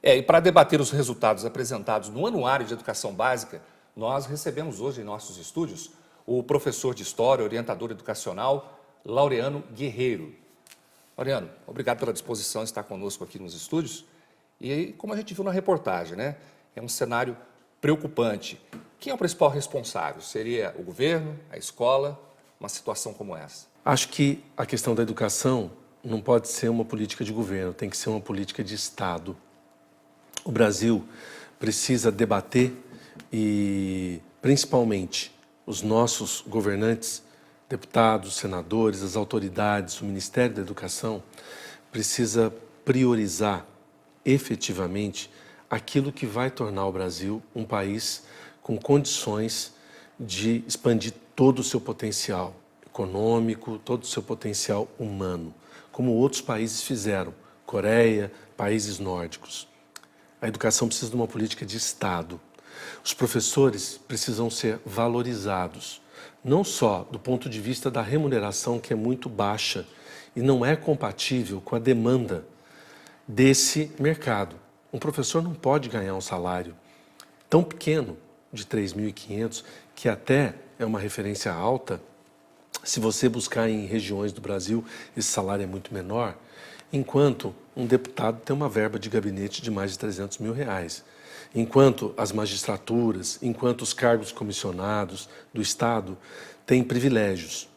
E para debater os resultados apresentados no Anuário de Educação Básica, nós recebemos hoje em nossos estúdios o professor de História, orientador educacional, Laureano Guerreiro. Laureano, obrigado pela disposição de estar conosco aqui nos estúdios. E como a gente viu na reportagem, né, é um cenário preocupante. Quem é o principal responsável? Seria o governo, a escola, uma situação como essa? Acho que a questão da educação não pode ser uma política de governo, tem que ser uma política de Estado. O Brasil precisa debater e, principalmente, os nossos governantes, deputados, senadores, as autoridades, o Ministério da Educação, precisa priorizar efetivamente aquilo que vai tornar o Brasil um país com condições de expandir todo o seu potencial econômico, todo o seu potencial humano, como outros países fizeram, Coreia, países nórdicos. A educação precisa de uma política de Estado. Os professores precisam ser valorizados, não só do ponto de vista da remuneração, que é muito baixa e não é compatível com a demanda desse mercado. Um professor não pode ganhar um salário tão pequeno, de 3.500, que até é uma referência alta. Se você buscar em regiões do Brasil, esse salário é muito menor, enquanto um deputado tem uma verba de gabinete de mais de 300 mil reais. Enquanto as magistraturas, enquanto os cargos comissionados do Estado têm privilégios.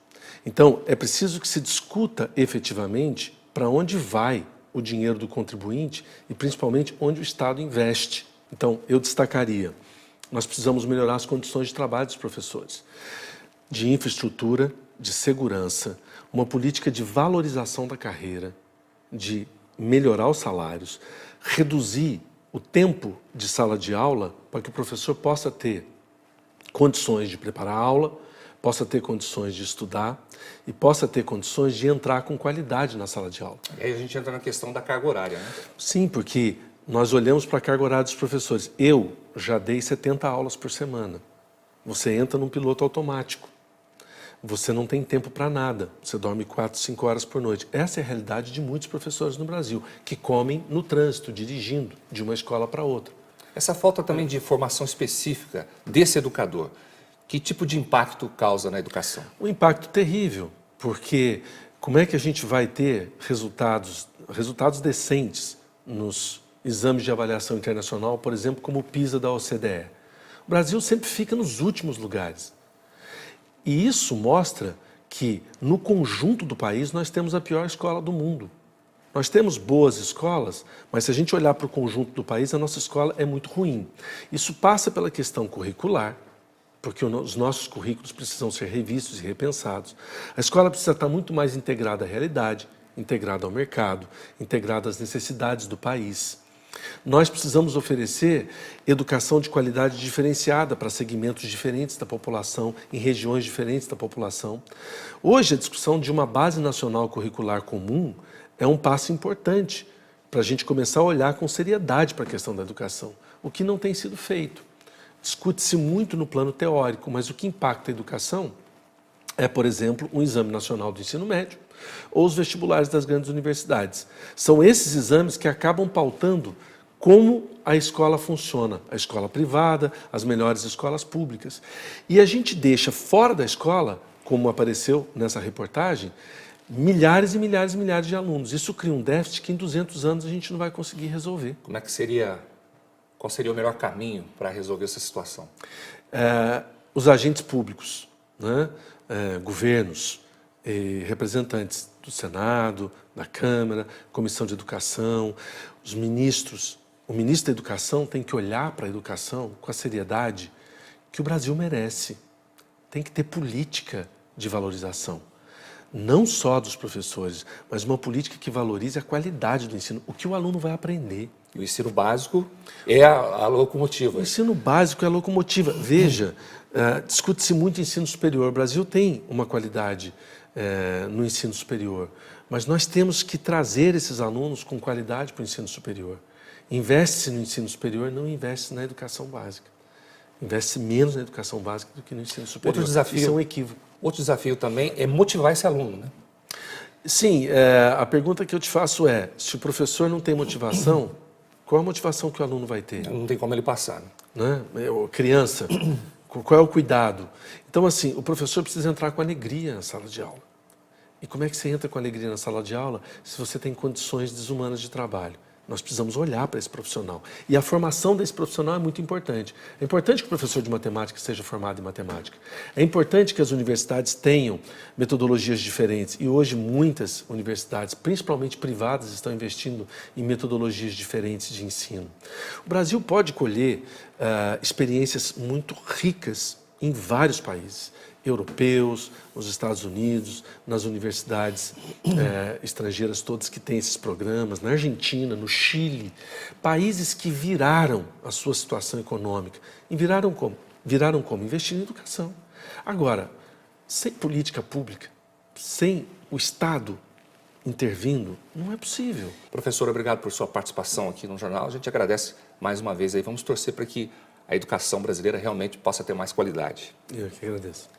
Então, é preciso que se discuta efetivamente para onde vai o dinheiro do contribuinte e, principalmente, onde o Estado investe. Então, eu destacaria, nós precisamos melhorar as condições de trabalho dos professores, de infraestrutura, de segurança, uma política de valorização da carreira, de melhorar os salários, reduzir o tempo de sala de aula para que o professor possa ter condições de preparar a aula, possa ter condições de estudar e possa ter condições de entrar com qualidade na sala de aula. E aí a gente entra na questão da carga horária, né? Sim, porque nós olhamos para a carga horária dos professores. Eu já dei 70 aulas por semana. Você entra num piloto automático. Você não tem tempo para nada. Você dorme 4, 5 horas por noite. Essa é a realidade de muitos professores no Brasil, que comem no trânsito, dirigindo de uma escola para outra. Essa falta também de formação específica desse educador, que tipo de impacto causa na educação? Um impacto terrível, porque como é que a gente vai ter resultados decentes nos exames de avaliação internacional, por exemplo, como o PISA da OCDE? O Brasil sempre fica nos últimos lugares. E isso mostra que, no conjunto do país, nós temos a pior escola do mundo. Nós temos boas escolas, mas se a gente olhar para o conjunto do país, a nossa escola é muito ruim. Isso passa pela questão curricular, porque os nossos currículos precisam ser revistos e repensados. A escola precisa estar muito mais integrada à realidade, integrada ao mercado, integrada às necessidades do país. Nós precisamos oferecer educação de qualidade diferenciada para segmentos diferentes da população, em regiões diferentes da população. Hoje, a discussão de uma base nacional curricular comum é um passo importante para a gente começar a olhar com seriedade para a questão da educação, o que não tem sido feito. Discute-se muito no plano teórico, mas o que impacta a educação é, por exemplo, um exame nacional do ensino médio ou os vestibulares das grandes universidades. São esses exames que acabam pautando como a escola funciona, a escola privada, as melhores escolas públicas. E a gente deixa fora da escola, como apareceu nessa reportagem, milhares e milhares e milhares de alunos. Isso cria um déficit que em 200 anos a gente não vai conseguir resolver. Qual seria o melhor caminho para resolver essa situação? Os agentes públicos, né? Governos, representantes do Senado, da Câmara, Comissão de Educação, os ministros. O ministro da Educação tem que olhar para a educação com a seriedade que o Brasil merece. Tem que ter política de valorização, não só dos professores, mas uma política que valorize a qualidade do ensino, o que o aluno vai aprender. E o ensino básico é a locomotiva. O ensino básico é a locomotiva. Veja, discute-se muito ensino superior. O Brasil tem uma qualidade no ensino superior, mas nós temos que trazer esses alunos com qualidade para o ensino superior. Investe-se no ensino superior, não investe na educação básica. Investe menos na educação básica do que no ensino superior. Outro desafio, isso é um equívoco. Outro desafio também é motivar esse aluno, né? Sim, a pergunta que eu te faço é, se o professor não tem motivação, qual a motivação que o aluno vai ter? Não tem como ele passar, né? Criança, qual é o cuidado? Então, assim, o professor precisa entrar com alegria na sala de aula. E como é que você entra com alegria na sala de aula se você tem condições desumanas de trabalho? Nós precisamos olhar para esse profissional. E a formação desse profissional é muito importante. É importante que o professor de matemática seja formado em matemática. É importante que as universidades tenham metodologias diferentes. E hoje muitas universidades, principalmente privadas, estão investindo em metodologias diferentes de ensino. O Brasil pode colher experiências muito ricas em vários países europeus, nos Estados Unidos, nas universidades estrangeiras todas que têm esses programas, na Argentina, no Chile, países que viraram a sua situação econômica. E viraram como? Viraram como? Investindo em educação. Agora, sem política pública, sem o Estado intervindo, não é possível. Professor, obrigado por sua participação aqui no jornal. A gente agradece mais uma vez aí. Vamos torcer para que a educação brasileira realmente possa ter mais qualidade. Eu que agradeço.